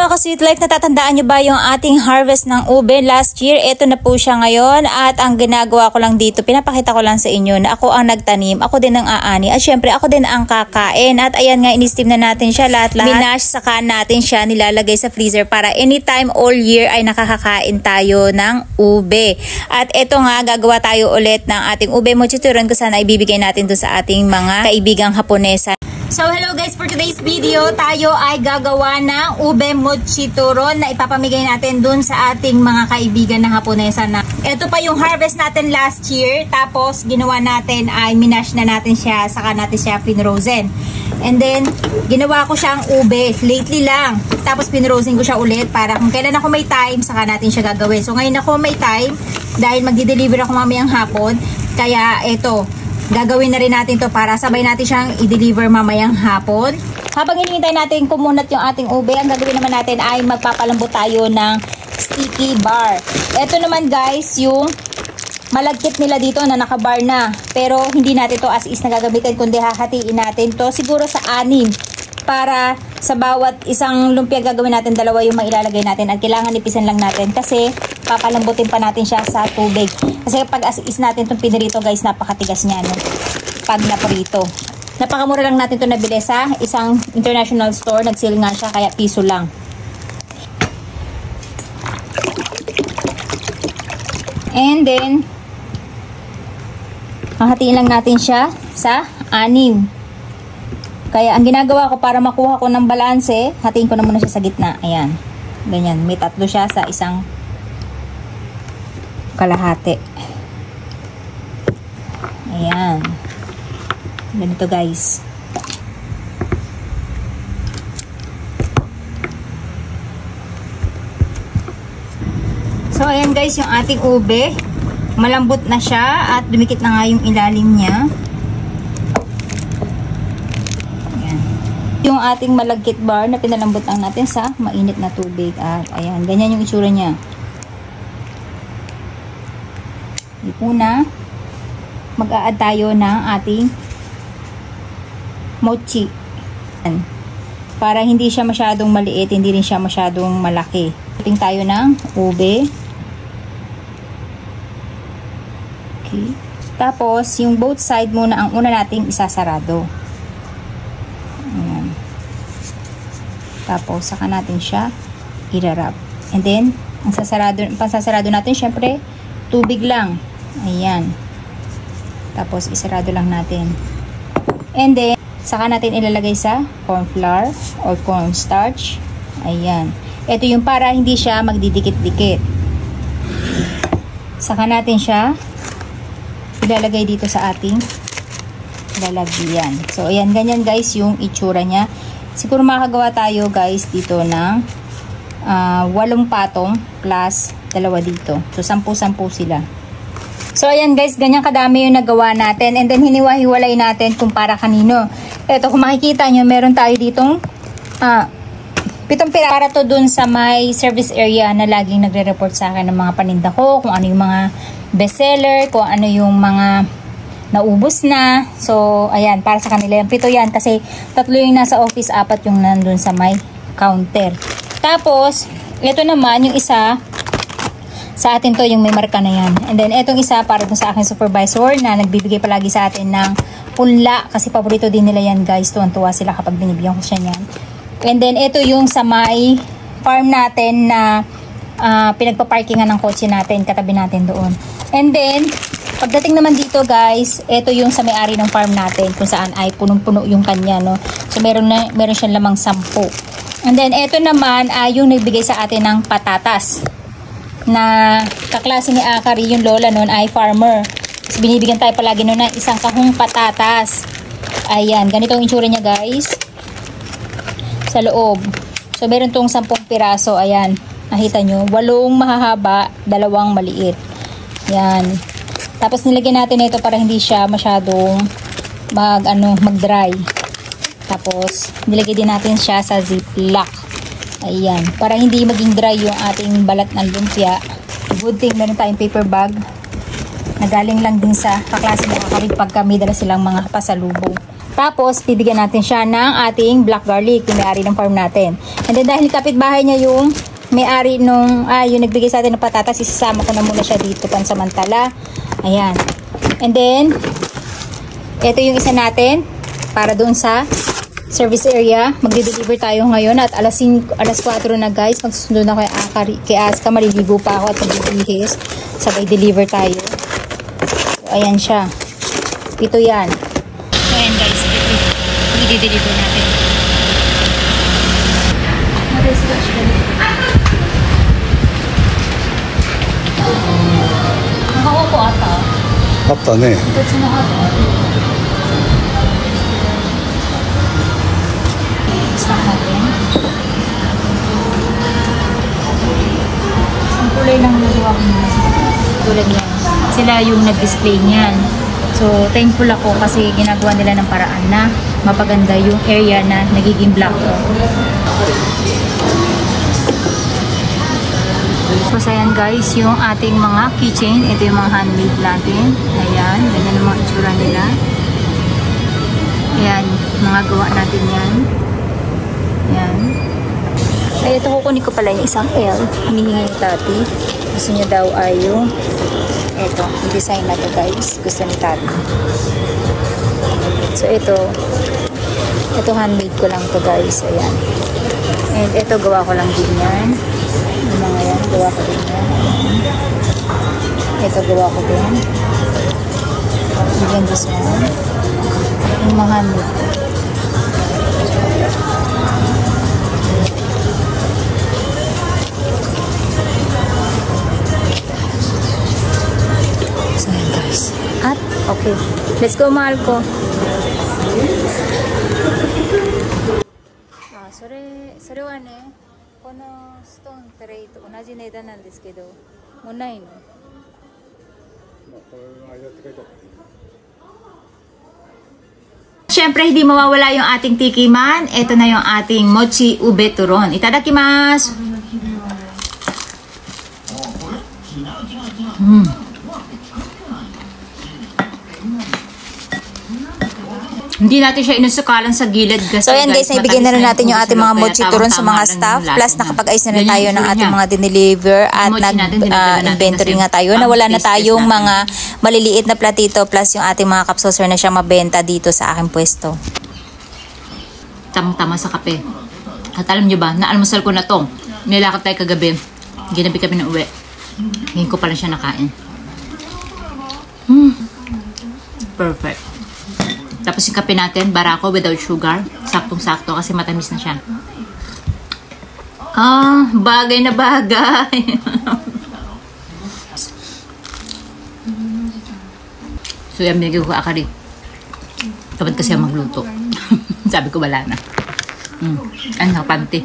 mga ka-sweet life, natatandaan nyo ba yung ating harvest ng ube last year? Ito na po siya ngayon at ang ginagawa ko lang dito, pinapakita ko lang sa inyo na ako ang nagtanim, ako din ang aani at syempre ako din ang kakain. At ayan nga, in-steam na natin siya lahat-lahat. Minash, saka natin siya nilalagay sa freezer para anytime all year ay nakakakain tayo ng ube. At ito nga, gagawa tayo ulit ng ating ube mochituron kung saan ay ibibigay natin to sa ating mga kaibigang Haponesa. So hello guys, for today's video, tayo ay gagawa ng ube mochituron na ipapamigay natin dun sa ating mga kaibigan na Haponesa na. Ito pa yung harvest natin last year, tapos ginawa natin ay minash na natin siya, saka natin siya pinrosen. And then, ginawa ko siyang ube, lately lang. Tapos pinrosen ko siya ulit para kung kailan ako may time, saka natin siya gagawin. So ngayon ako may time, dahil magdi-deliver ako mamayang hapon, kaya ito, gagawin na rin natin to para sabay natin siyang i-deliver mamayang hapon. Habang hinihintay natin kumunat yung ating ube, ang gagawin naman natin ay magpapalambot tayo ng sticky bar. Ito naman guys, yung malagkit nila dito na nakabar na. Pero hindi natin to as is na gagamitin, kundi hahatiin natin to siguro sa 6. Para sa bawat isang lumpia gagawin natin, dalawa yung mailalagay natin. At kailangan ipisan lang natin kasi papalambutin pa natin siya sa tubig. Kasi pag as is natin itong pinirito guys, napakatigas niya no? Pag naprito. Napakamura lang natin ito nabili sa isang international store. Nag-sale nga siya kaya piso lang. And then hahatiin lang natin siya sa 6. Kaya ang ginagawa ko para makuha ko ng balanse, hatiin ko na muna siya sa gitna. Ayan. Ganyan. May 3 siya sa isang kalahati. Ayan. Ganito guys. So ayan guys, yung ating ube. Malambot na siya at dumikit na nga yung ilalim niya. Yung ating malagkit bar na pinalambot lang natin sa mainit na tubig. At ayan, ganyan yung itsura niya. Una, mag-a-add tayo ng ating mochi. Para hindi siya masyadong maliit, hindi rin siya masyadong malaki. Ating tayo ng ube. Okay. Tapos, yung both side muna ang una nating isasarado. Tapos, saka natin siya i-wrap. And then, ang pasasarado natin, syempre, tubig lang. Ayan. Tapos, isarado lang natin. And then, saka natin ilalagay sa corn flour or corn starch. Ayan. Ito yung para hindi siya magdidikit-dikit. Saka natin siya ilalagay dito sa ating lalagyan. So, ayan. Ganyan guys yung itsura niya. Siguro makagawa tayo guys dito ng 8 patong plus 2 dito. So 10-10 sila. So ayan guys, ganyan kadami yung nagawa natin. And then hiniwa-hiwalay natin kung para kanino. Ito kung makikita nyo, meron tayo ditong 7 pira para to dun sa may service area na laging nagre-report sa akin ng mga paninda ko. Kung ano yung mga bestseller, kung ano yung mga naubos na. So, ayan, para sa kanila. 7 yan kasi 3 yung nasa office, 4 yung nandun sa may counter. Tapos, ito naman, yung isa, sa atin to, yung may marka na yan. And then, itong isa, para dun sa aking supervisor na nagbibigay palagi sa atin ng punla. Kasi paborito din nila yan, guys. Tuwan-tuwa sila kapag binibigyan ko siya yan. And then, ito yung sa may farm natin na pinagpaparkingan ng kotse natin. Katabi natin doon. And then, pagdating naman dito guys, ito yung sa may-ari ng farm natin kung saan ay punong-puno yung kanya, no. So meron siyang lamang 10. And then ito naman ay yung nagbigay sa atin ng patatas. Na kaklase ni Akari, yung lola noon ay farmer. So binibigyan tayo palagi noon ng isang kahong patatas. Ayan, ganito ang itsura niya guys. Sa loob. So meron tong 10 piraso, ayan. Nakita nyo, 8 mahahaba, 2 maliit. Ayan. Tapos nilagyan natin ito para hindi siya masyadong mag-dry. Tapos nilagay din natin siya sa ziplock. Ayan, para hindi maging dry yung ating balat ng lumpia. Good thing meron tayong paper bag. Nagaling lang din sa kaklase ng Akari pag kami dala silang mga pasalubong. Tapos, bibigyan natin siya ng ating black garlic, yung may-ari ng farm natin. And then, dahil kapitbahay niya yung may-ari nung, yung nagbigay sa atin ng patatas, isasama ko na muna siya dito pansamantala. Ayan. And then, ito yung isa natin, para doon sa service area. Magde-deliver tayo ngayon at alas 4 na guys. Magsusunod na kay Aska. Maliligo pa ako at magbibihis. Sabay deliver tayo. So, ayan siya. Ito yan. So, ayan guys. Ito. I-deliver natin. Nakaupo ata. Ata ne. Ito na ata. Stock natin. Ang kulay lang nagawa ko nila. Tulad yan. Sila yung nag-display niyan. So, thankful ako kasi ginagawa nila ng paraan na mapaganda yung area na nagiging black. So, ayan guys, yung ating mga keychain. Ito yung mga handmade natin. Ayan, ganyan ang mga itsura nila. Ayan, mga gawa natin yan. Ayan. Ay, ito kukunin ko pala yung isang L. Hinihingi ni Tati. Gusto niya daw ay yung ito, yung design na to guys. Gusto ni Tati. So, ito handmade ko lang to guys. Ayan. And ito, gawa ko lang din yan. Yung mga yan, gawa ko din yan. Ito, gawa ko din. Even this one. Yung mga handmade ko. So, yan guys. At, okay. Let's go, mahal ko.それはね、このストーントレイと同じ値段なんですけど、もうないの？Siyempre, hindi mawawala yung ating tikiman. Ito na yung ating mochi ube turon. Itadakimasu! Hindi natin siya inusukalan sa gilid. So ayan guys, naibigay na rin natin yung ating mga mochi turon sa mga staff. Plus nakapag-ayos na rin tayo ng ating mga dineliver at nag-inventory nga tayo. Nawala na tayong mga maliliit na platito plus yung ating mga cup saucer na siyang mabenta dito sa aking pwesto. Tamang-tama sa kape. At alam nyo ba, naalmusal ko na to. Nilakad tayo kagabi. Ginabi kami na uwi. Ngayon ko pala siya nakain. Perfect. Tapos yung kape natin, barako without sugar. Saktong-sakto kasi matamis na siya. Bagay na bagay. So yan, binigay ko akari. Kapag kasi ang magluto. Sabi ko wala na. Ano, panty.